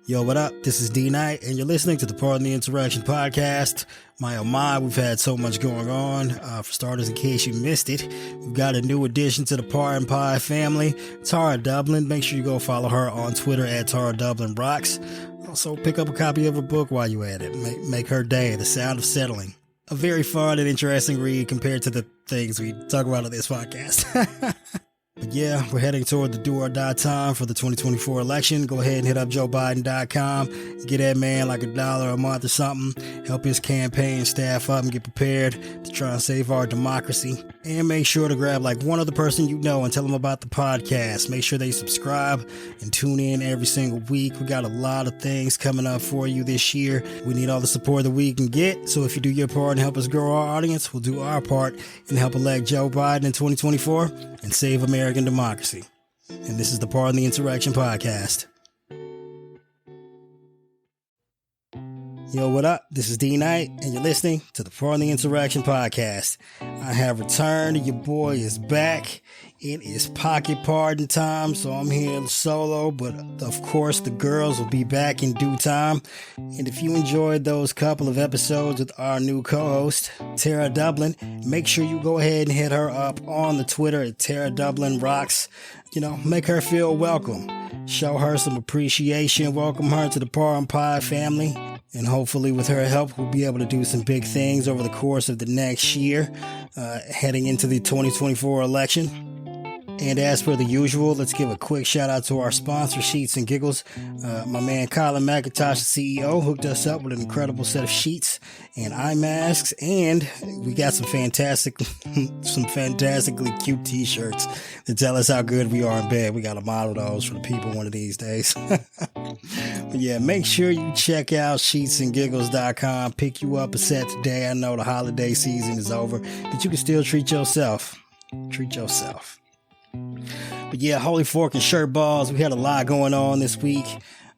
Yo, what up? This is D Knight, and you're listening to the Pardon the Insurrection podcast. My oh my, we've had so much going on. For starters, in case you missed it, we've got a new addition to the Pardon Pie family, Tara Dublin. Make sure you go follow her on Twitter at Tara Dublin Rocks. Also, pick up a copy of her book while you're at it. Make her day, The Sound of Settling. A very fun and interesting read compared to the things we talk about on this podcast. But yeah, we're heading toward the do or die time for the 2024 election. Go ahead and hit up joebiden.com. Get that man like $1 a month or something. Help his campaign staff up and get prepared to try and save our democracy. And make sure to grab like one other person you know and tell them about the podcast. Make sure they subscribe and tune in every single week. We got a lot of things coming up for you this year. We need all the support that we can get. So if you do your part and help us grow our audience, we'll do our part and help elect Joe Biden in 2024 and save American democracy. And this is the Pardon the Insurrection podcast. Yo, what up? This is D Knight, and you're listening to the Pardon the Insurrection podcast. I have returned. Your boy is back. It is pocket pardon time, so I'm here solo, but of course the girls will be back in due time. And if you enjoyed those couple of episodes with our new co-host, Tara Dublin, make sure you go ahead and hit her up on the Twitter at Tara Dublin Rocks. You know, make her feel welcome. Show her some appreciation. Welcome her to the Pardon Pie family. And hopefully with her help, we'll be able to do some big things over the course of the next year, heading into the 2024 election. And as per the usual, let's give a quick shout out to our sponsor, Sheets and Giggles. My man Colin McIntosh, the CEO, hooked us up with an incredible set of sheets and eye masks, and we got some fantastically cute t-shirts to tell us how good we are in bed. We got to model those for the people one of these days. But yeah, make sure you check out sheetsandgiggles.com. Pick you up a set today. I know the holiday season is over, but you can still treat yourself. Treat yourself. But yeah, holy fork and shirt balls. We had a lot going on this week.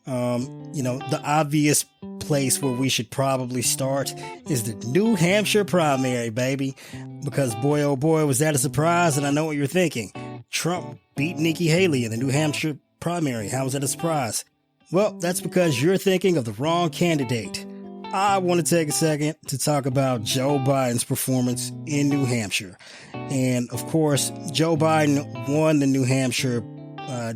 The obvious place where we should probably start is the New Hampshire primary, baby. Because boy, oh boy, was that a surprise. And I know what you're thinking. Trump beat Nikki Haley in the New Hampshire primary. How was that a surprise? Well, that's because you're thinking of the wrong candidate. I want to take a second to talk about Joe Biden's performance in New Hampshire. And of course, Joe Biden won the New Hampshire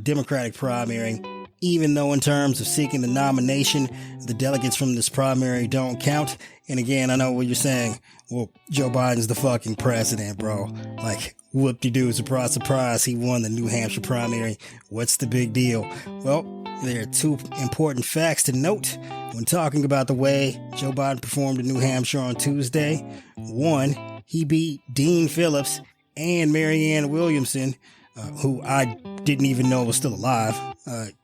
Democratic primary, even though in terms of seeking the nomination, the delegates from this primary don't count. And again, I know what you're saying. Well, Joe Biden's the fucking president, bro. Like, whoop-de-doo, surprise, surprise, he won the New Hampshire primary. What's the big deal? Well, there are two important facts to note when talking about the way Joe Biden performed in New Hampshire on Tuesday. One, he beat Dean Phillips and Marianne Williamson, who I didn't even know was still alive.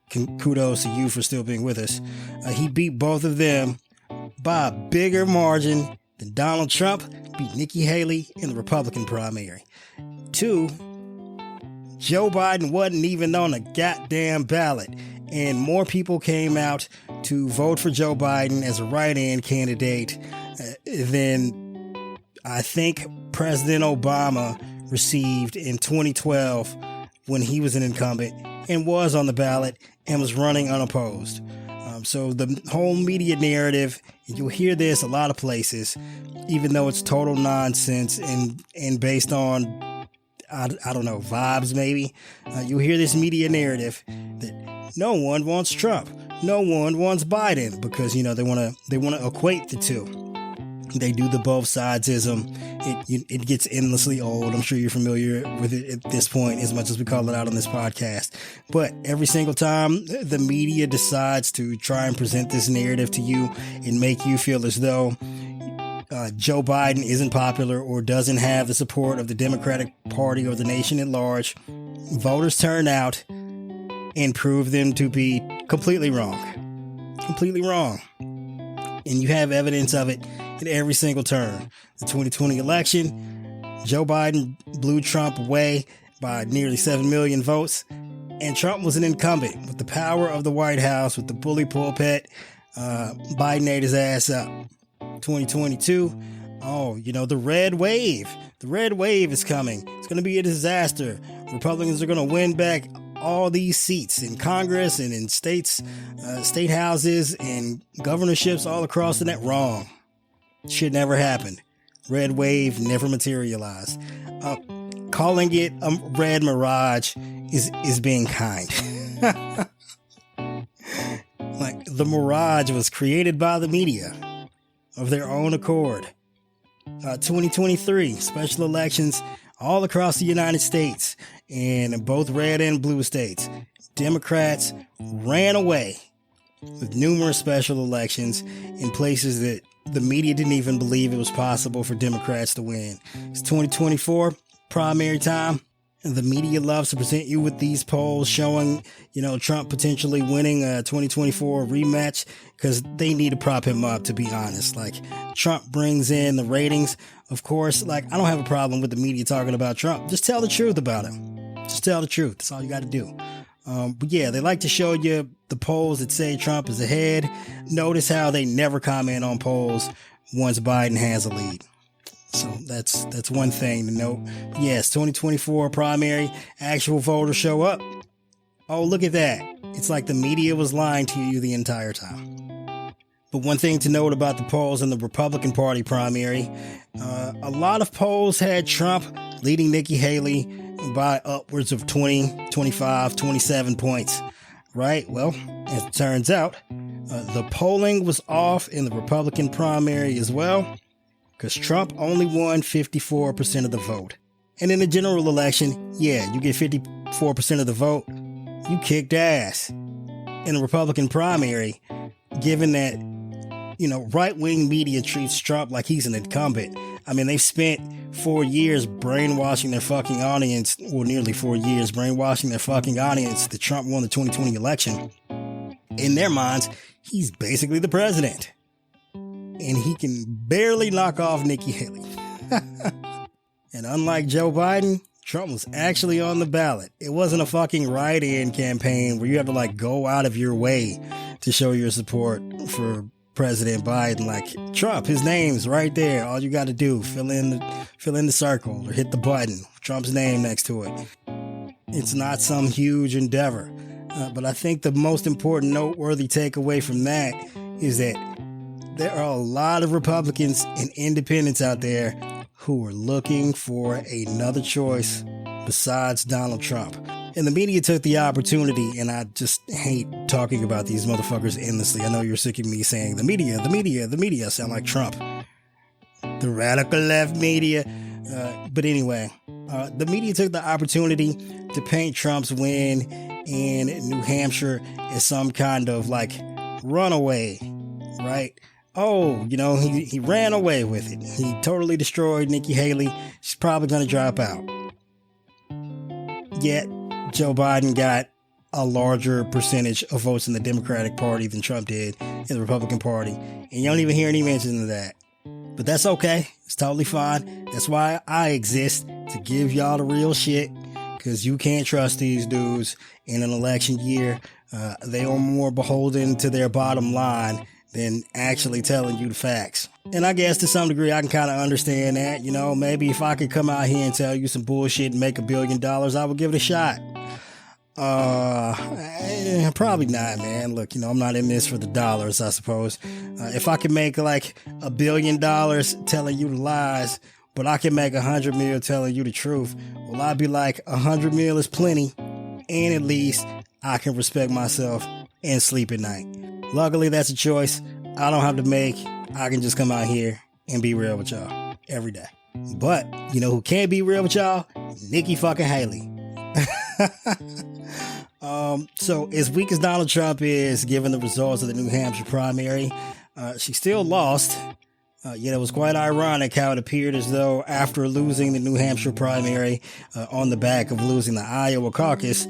Kudos to you for still being with us. He beat both of them by a bigger margin than Donald Trump beat Nikki Haley in the Republican primary. Two, Joe Biden wasn't even on a goddamn ballot, and more people came out to vote for Joe Biden as a write-in candidate than I think President Obama received in 2012 when he was an incumbent and was on the ballot and was running unopposed. So the whole media narrative, you'll hear this a lot of places, even though it's total nonsense and based on, I don't know, vibes maybe. You'll hear this media narrative that no one wants Trump, no one wants Biden, because they want to equate the two. They do the both sidesism. It gets endlessly old. I'm sure you're familiar with it at this point, as much as we call it out on this podcast. But every single time the media decides to try and present this narrative to you and make you feel as though Joe Biden isn't popular or doesn't have the support of the Democratic Party or the nation at large, voters turn out and prove them to be completely wrong. Completely wrong. And you have evidence of it in every single turn. The 2020 election, Joe Biden blew Trump away by nearly 7 million votes. And Trump was an incumbent with the power of the White House, with the bully pulpit. Biden ate his ass up. 2022, the red wave. The red wave is coming. It's going to be a disaster. Republicans are going to win back all these seats in Congress and in states, state houses and governorships all across the net. Wrong. Shit never happened. Red wave never materialized. Calling it a red mirage is being kind. Like, the mirage was created by the media of their own accord. 2023 special elections all across the United States, and in both red and blue states, Democrats ran away with numerous special elections in places that the media didn't even believe it was possible for Democrats to win. It's 2024 primary time, and the media loves to present you with these polls showing, Trump potentially winning a 2024 rematch because they need to prop him up, to be honest. Like, Trump brings in the ratings. Of course, I don't have a problem with the media talking about Trump. Just tell the truth about him. Just tell the truth. That's all you got to do. But yeah, they like to show you the polls that say Trump is ahead. Notice how they never comment on polls once Biden has a lead. So that's one thing to note. But yes, 2024 primary, actual voters show up. Oh, look at that. It's like the media was lying to you the entire time. But one thing to note about the polls in the Republican Party primary, a lot of polls had Trump leading Nikki Haley by upwards of 20, 25, 27 points, right? Well, as it turns out, the polling was off in the Republican primary as well, because Trump only won 54% of the vote. And in the general election, yeah, you get 54% of the vote, you kicked ass. In the Republican primary, given that, right-wing media treats Trump like he's an incumbent. I mean, they've spent 4 years brainwashing their fucking audience, or nearly 4 years brainwashing their fucking audience that Trump won the 2020 election. In their minds, he's basically the president. And he can barely knock off Nikki Haley. And unlike Joe Biden, Trump was actually on the ballot. It wasn't a fucking write-in campaign where you have to go out of your way to show your support for President Biden. Like, Trump, his name's right there. All you got to do, fill in the circle or hit the button. Trump's name next to it. It's not some huge endeavor. But I think the most important noteworthy takeaway from that is that there are a lot of Republicans and independents out there who are looking for another choice besides Donald Trump. And the media took the opportunity, and I just hate talking about these motherfuckers endlessly. I know you're sick of me saying the media. I sound like Trump. The radical left media. But anyway, the media took the opportunity to paint Trump's win in New Hampshire as some kind of runaway, right? Oh, he ran away with it. He totally destroyed Nikki Haley. She's probably going to drop out. Yet, Joe Biden got a larger percentage of votes in the Democratic Party than Trump did in the Republican Party. And you don't even hear any mention of that. But that's okay. It's totally fine. That's why I exist, to give y'all the real shit. Because you can't trust these dudes in an election year. They are more beholden to their bottom line than actually telling you the facts. And I guess to some degree I can kind of understand that. Maybe if I could come out here and tell you some bullshit and make $1 billion, I would give it a shot. Probably not, man. Look, I'm not in this for the dollars, I suppose. If I could make $1 billion telling you the lies, but I can make 100 mil telling you the truth, well, I'd be like, 100 mil is plenty, and at least I can respect myself and sleep at night. Luckily, that's a choice I don't have to make. I can just come out here and be real with y'all every day. But, who can't be real with y'all? Nikki fucking Haley. So as weak as Donald Trump is, given the results of the New Hampshire primary, she still lost. Yet it was quite ironic how it appeared as though after losing the New Hampshire primary, on the back of losing the Iowa caucus,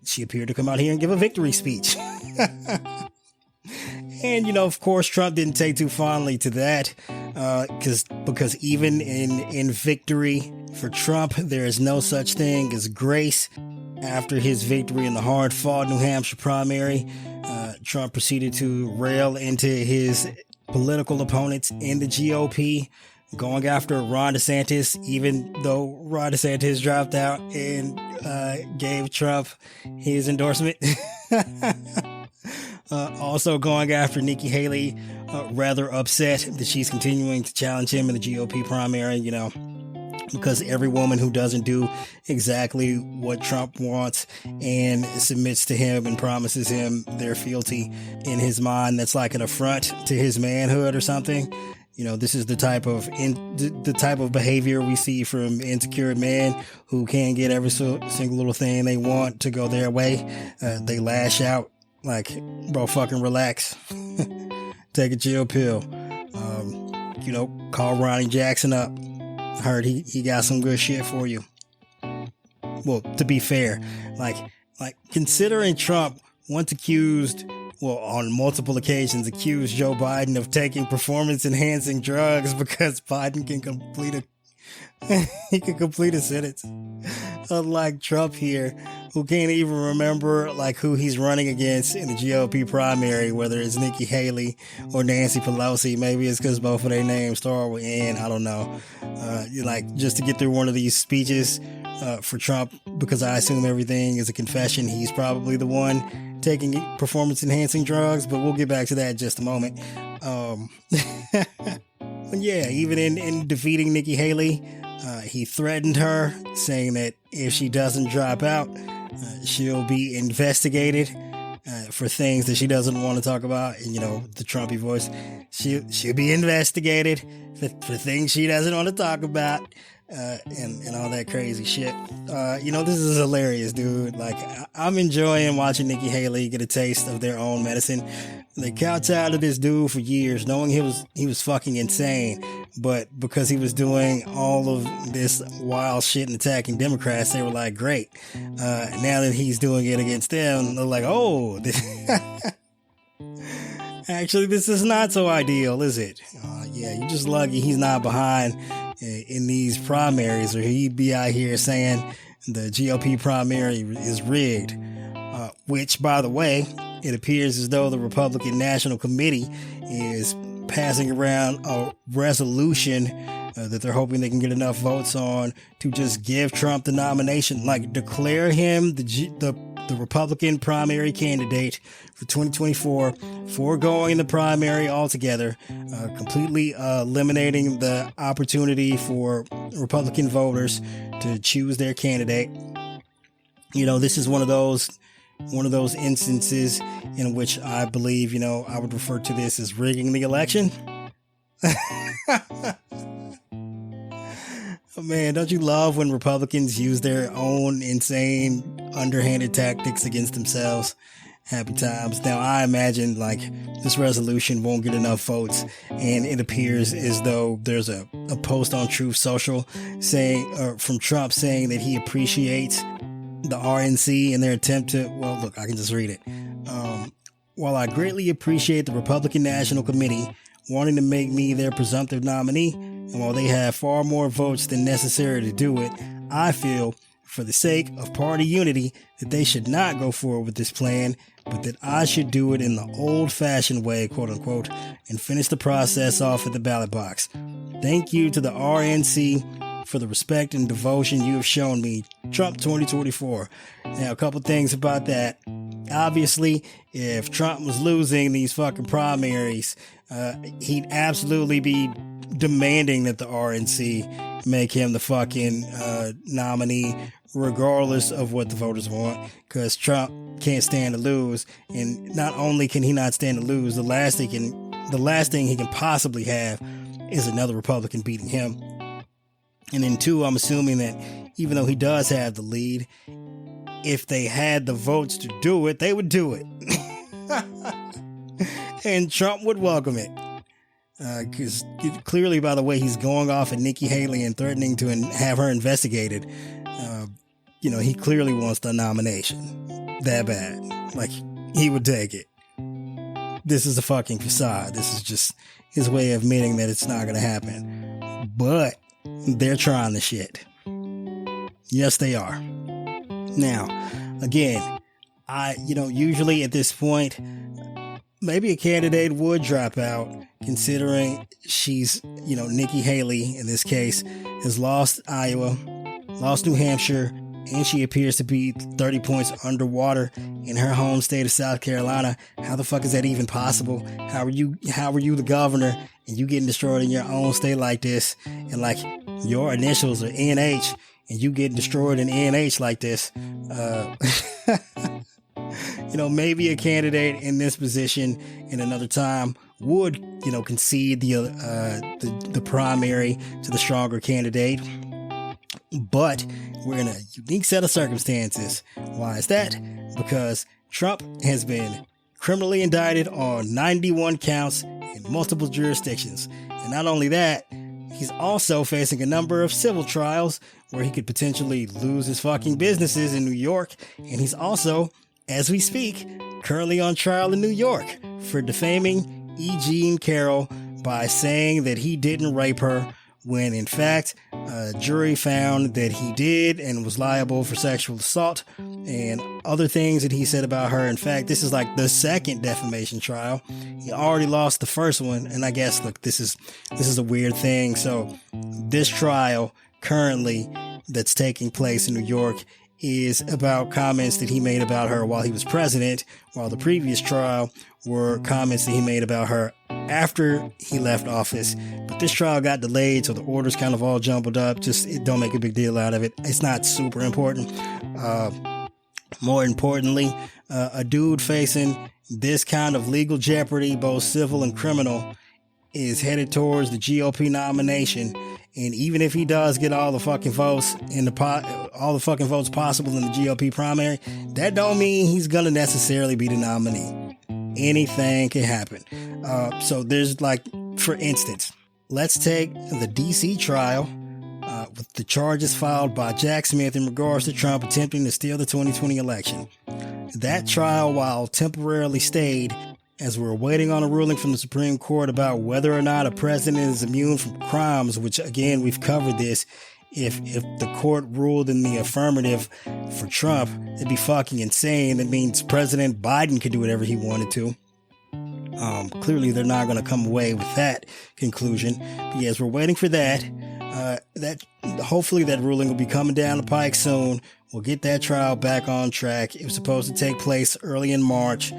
she appeared to come out here and give a victory speech. And, of course, Trump didn't take too fondly to that, because even in victory for Trump, there is no such thing as grace. After his victory in the hard-fought New Hampshire primary, Trump proceeded to rail into his political opponents in the GOP, going after Ron DeSantis, even though Ron DeSantis dropped out and gave Trump his endorsement. Also going after Nikki Haley, rather upset that she's continuing to challenge him in the GOP primary, because every woman who doesn't do exactly what Trump wants and submits to him and promises him their fealty, in his mind, that's like an affront to his manhood or something. This is the type of behavior we see from insecure men who can't get every single little thing they want to go their way. They lash out like, bro, fucking relax. Take a chill pill. Call Ronnie Jackson up. I heard he got some good shit for you. Well, to be fair, like considering Trump once accused, on multiple occasions accused Joe Biden of taking performance-enhancing drugs because Biden can complete a sentence. Unlike Trump here, who can't even remember who he's running against in the GOP primary, whether it's Nikki Haley or Nancy Pelosi. Maybe it's because both of their names start with N. I don't know. Just to get through one of these speeches for Trump, because I assume everything is a confession. He's probably the one taking performance-enhancing drugs, but we'll get back to that in just a moment. But yeah, even in defeating Nikki Haley, he threatened her, saying that if she doesn't drop out, she'll be investigated for things that she doesn't want to talk about. And, the Trumpy voice, she'll be investigated for things she doesn't want to talk about. And all that crazy shit. This is hilarious, dude. I'm enjoying watching Nikki Haley get a taste of their own medicine. They kowtowed to this dude for years, knowing he was fucking insane. But because he was doing all of this wild shit and attacking Democrats, they were like, great. Now that he's doing it against them, they're like, oh, actually, this is not so ideal, is it? Yeah, you're just lucky he's not behind in these primaries, or he'd be out here saying the GOP primary is rigged. Which, by the way, it appears as though the Republican National Committee is passing around a resolution that they're hoping they can get enough votes on to just give Trump the nomination, declare him the Republican primary candidate for 2024, foregoing the primary altogether, completely eliminating the opportunity for Republican voters to choose their candidate. This is one of those instances in which I believe, I would refer to this as rigging the election. Oh, man, don't you love when Republicans use their own insane, underhanded tactics against themselves? Happy times. Now, I imagine this resolution won't get enough votes, and it appears as though there's a post on Truth Social from Trump saying that he appreciates the RNC in their attempt to, look, I can just read it. While I greatly appreciate the Republican National Committee wanting to make me their presumptive nominee, and while they have far more votes than necessary to do it, I feel, for the sake of party unity, that they should not go forward with this plan, but that I should do it in the old-fashioned way, quote-unquote, and finish the process off at the ballot box. Thank you to the RNC for the respect and devotion you have shown me. Trump 2024. Now, a couple things about that. Obviously, if Trump was losing these fucking primaries, he'd absolutely be demanding that the RNC make him the fucking nominee, regardless of what the voters want, because Trump can't stand to lose. And not only can he not stand to lose, the last thing he can possibly have is another Republican beating him. And then two, I'm assuming that even though he does have the lead, if they had the votes to do it, they would do it. And Trump would welcome it. Because clearly, by the way, he's going off at Nikki Haley and threatening to have her investigated. He clearly wants the nomination that bad. He would take it. This is a fucking facade. This is just his way of admitting that it's not going to happen. But they're trying the shit. Yes, they are. Now, again, usually at this point, maybe a candidate would drop out, considering she's, Nikki Haley, in this case, has lost Iowa, lost New Hampshire, and she appears to be 30 points underwater in her home state of South Carolina. How the fuck is that even possible? How are you the governor and you getting destroyed in your own state like this? And like your initials are NH and you getting destroyed in NH like this? Maybe a candidate in this position in another time would, concede the primary to the stronger candidate. But we're in a unique set of circumstances. Why is that? Because Trump has been criminally indicted on 91 counts in multiple jurisdictions. And not only that, he's also facing a number of civil trials where he could potentially lose his fucking businesses in New York. And he's also, as we speak, currently on trial in New York for defaming E. Jean Carroll by saying that he didn't rape her, when in fact a jury found that he did and was liable for sexual assault and other things that he said about her. In fact, this is like the second defamation trial. He already lost the first one, and I guess, look, this is a weird thing. So this trial currently that's taking place in New York is about comments that he made about her while he was president, while the previous trial were comments that he made about her after he left office. But this trial got delayed, so the orders kind of all jumbled up. Just don't make a big deal out of it. It's not super important. More importantly, a dude facing this kind of legal jeopardy, both civil and criminal, is headed towards the GOP nomination. And even if he does get all the fucking votes all the fucking votes possible in the GOP primary, that don't mean he's gonna necessarily be the nominee. Anything can happen. So there's, like, for instance, let's take the DC trial with the charges filed by Jack Smith in regards to Trump attempting to steal the 2020 election. That trial, while temporarily stayed, as we're waiting on a ruling from the Supreme Court about whether or not a president is immune from crimes, which, again, we've covered this. If the court ruled in the affirmative for Trump, it'd be fucking insane. That means President Biden could do whatever he wanted to. Clearly, they're not going to come away with that conclusion. But yes, we're waiting for that. Hopefully that ruling will be coming down the pike soon. We'll get that trial back on track. It was supposed to take place early in March.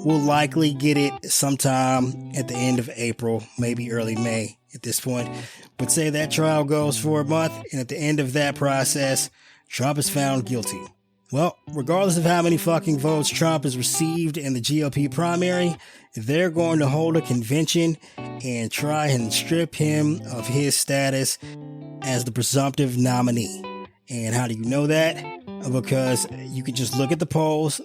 We'll likely get it sometime at the end of April, maybe early May at this point. But say that trial goes for a month, and at the end of that process, Trump is found guilty. Well, regardless of how many fucking votes Trump has received in the GOP primary, they're going to hold a convention and try and strip him of his status as the presumptive nominee. And how do you know that? Because you could just look at the polls.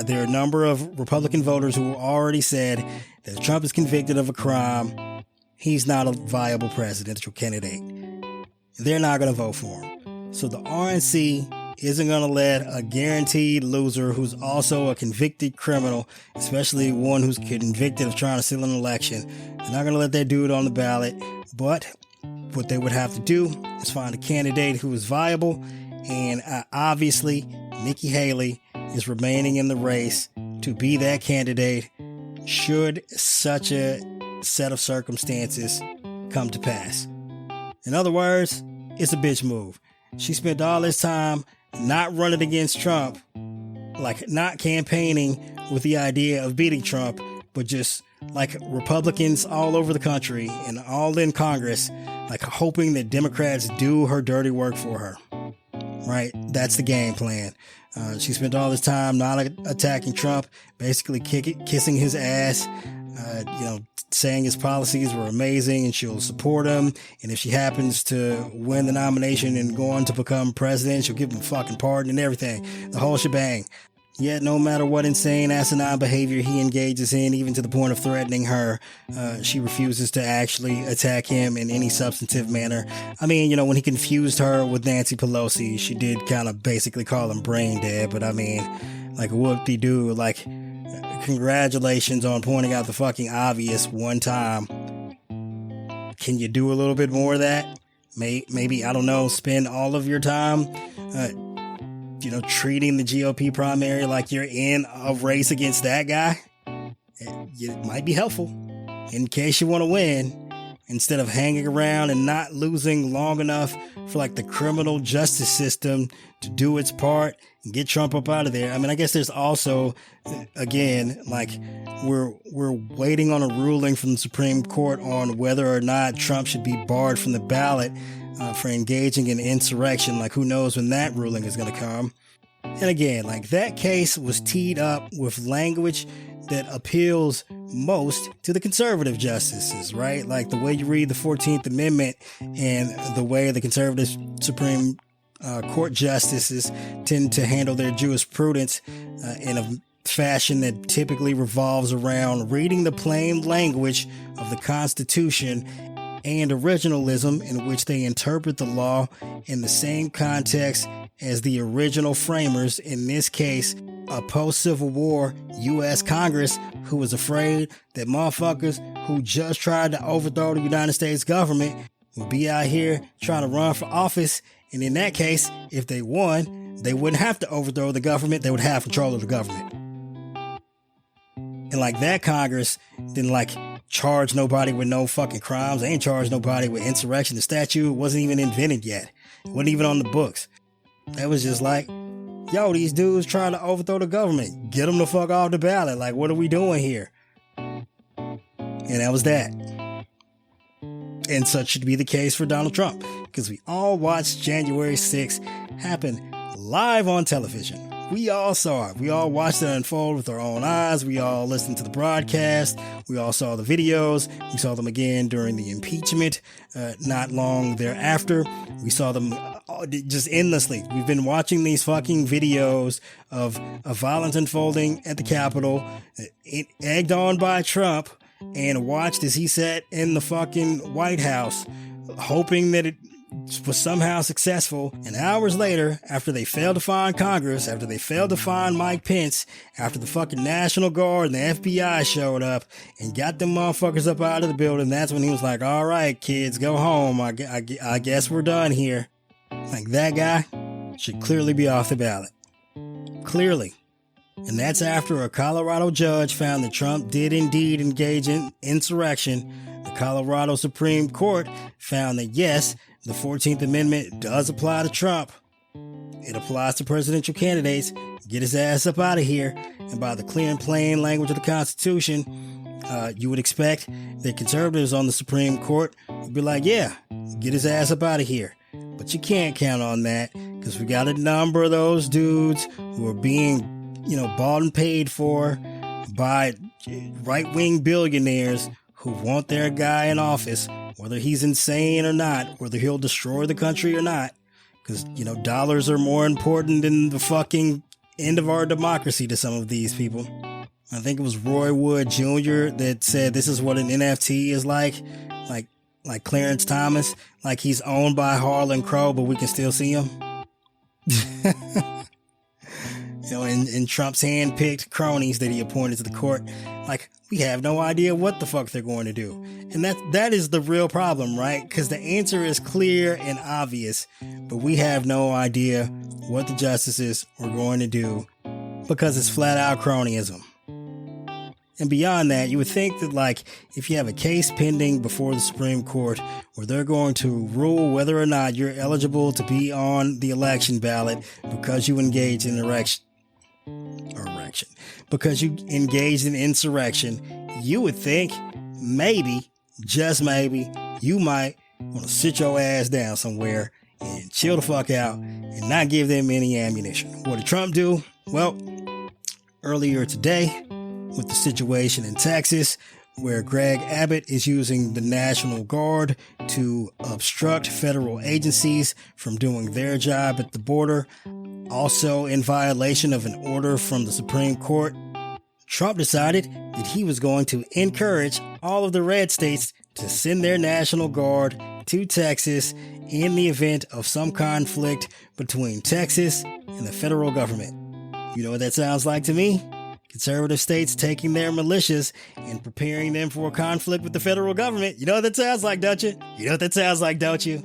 There are a number of Republican voters who already said that if Trump is convicted of a crime, he's not a viable presidential candidate. They're not going to vote for him. So the RNC isn't going to let a guaranteed loser who's also a convicted criminal, especially one who's convicted of trying to steal an election, they're not going to let that dude on the ballot. But what they would have to do is find a candidate who is viable. And obviously, Nikki Haley is remaining in the race to be that candidate should such a set of circumstances come to pass. In other words, it's a bitch move. She spent all this time not running against Trump, like not campaigning with the idea of beating Trump, but just like Republicans all over the country and all in Congress, like hoping that Democrats do her dirty work for her. Right? That's the game plan. She spent all this time not attacking Trump, basically kissing his ass, saying his policies were amazing and she'll support him. And if she happens to win the nomination and go on to become president, she'll give him a fucking pardon and everything. The whole shebang. Yet no matter what insane asinine behavior he engages in, even to the point of threatening her, she refuses to actually attack him in any substantive manner. I mean, when he confused her with Nancy Pelosi, she did kind of basically call him brain dead. But I mean, like, whoop-de-doo, like, congratulations on pointing out the fucking obvious one time. Can you do a little bit more of that? Maybe, I don't know, spend all of your time treating the GOP primary like you're in a race against that guy It might be helpful in case you want to win, instead of hanging around and not losing long enough for like the criminal justice system to do its part and get Trump up out of there. I mean, I guess there's also, again, like we're waiting on a ruling from the Supreme Court on whether or not Trump should be barred from the ballot for engaging in insurrection. Like, who knows when that ruling is going to come. And again, like that case was teed up with language that appeals most to the conservative justices, right? Like the way you read the 14th Amendment and the way the conservative Supreme Court justices tend to handle their jurisprudence in a fashion that typically revolves around reading the plain language of the Constitution and originalism, in which they interpret the law in the same context as the original framers, in this case, a post-Civil War U.S. Congress who was afraid that motherfuckers who just tried to overthrow the United States government would be out here trying to run for office. And in that case, if they won, they wouldn't have to overthrow the government. They would have control of the government. And like that Congress didn't like charge nobody with no fucking crimes. They ain't charged nobody with insurrection. The statute wasn't even invented yet. It wasn't even on the books. That was just like, yo, these dudes trying to overthrow the government. Get them the fuck off the ballot. Like, what are we doing here? And that was that. And such should be the case for Donald Trump, because we all watched January 6th happen live on television. We all saw it. We all watched it unfold with our own eyes. We all listened to the broadcast. We all saw the videos. We saw them again during the impeachment, not long thereafter. We saw them just endlessly. We've been watching these fucking videos of violence unfolding at the Capitol, egged on by Trump, and watched as he sat in the fucking White House, hoping that it was somehow successful. And hours later, after they failed to find Congress, after they failed to find Mike Pence, after the fucking National Guard and the FBI showed up and got them motherfuckers up out of the building, that's when he was like, all right, kids, go home. I guess we're done here. Like, that guy should clearly be off the ballot. Clearly. And that's after a Colorado judge found that Trump did indeed engage in insurrection. The Colorado Supreme Court found that yes, the 14th Amendment does apply to Trump. It applies to presidential candidates. Get his ass up out of here. And by the clear and plain language of the Constitution, you would expect that conservatives on the Supreme Court would be like, yeah, get his ass up out of here. But you can't count on that, because we got a number of those dudes who are being, bought and paid for by right-wing billionaires who want their guy in office, whether he's insane or not, whether he'll destroy the country or not, because, dollars are more important than the fucking end of our democracy to some of these people. I think it was Roy Wood Jr. that said this is what an NFT is like Clarence Thomas, like he's owned by Harlan Crow, but we can still see him. And Trump's hand-picked cronies that he appointed to the court, like, we have no idea what the fuck they're going to do. And that is the real problem, right? Because the answer is clear and obvious, but we have no idea what the justices are going to do, because it's flat-out cronyism. And beyond that, you would think that, like, if you have a case pending before the Supreme Court where they're going to rule whether or not you're eligible to be on the election ballot because you engaged in because you engaged in insurrection, you would think maybe, just maybe, you might want to sit your ass down somewhere and chill the fuck out and not give them any ammunition. What did Trump do? Well, earlier today, with the situation in Texas, where Greg Abbott is using the National Guard to obstruct federal agencies from doing their job at the border, also in violation of an order from the Supreme Court, Trump decided that he was going to encourage all of the red states to send their National Guard to Texas in the event of some conflict between Texas and the federal government. You know what that sounds like to me? Conservative states taking their militias and preparing them for a conflict with the federal government. You know what that sounds like, don't you? You know what that sounds like, don't you?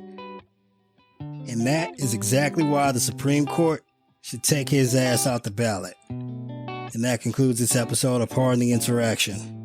And that is exactly why the Supreme Court should take his ass off the ballot. And that concludes this episode of Pardon the Insurrection.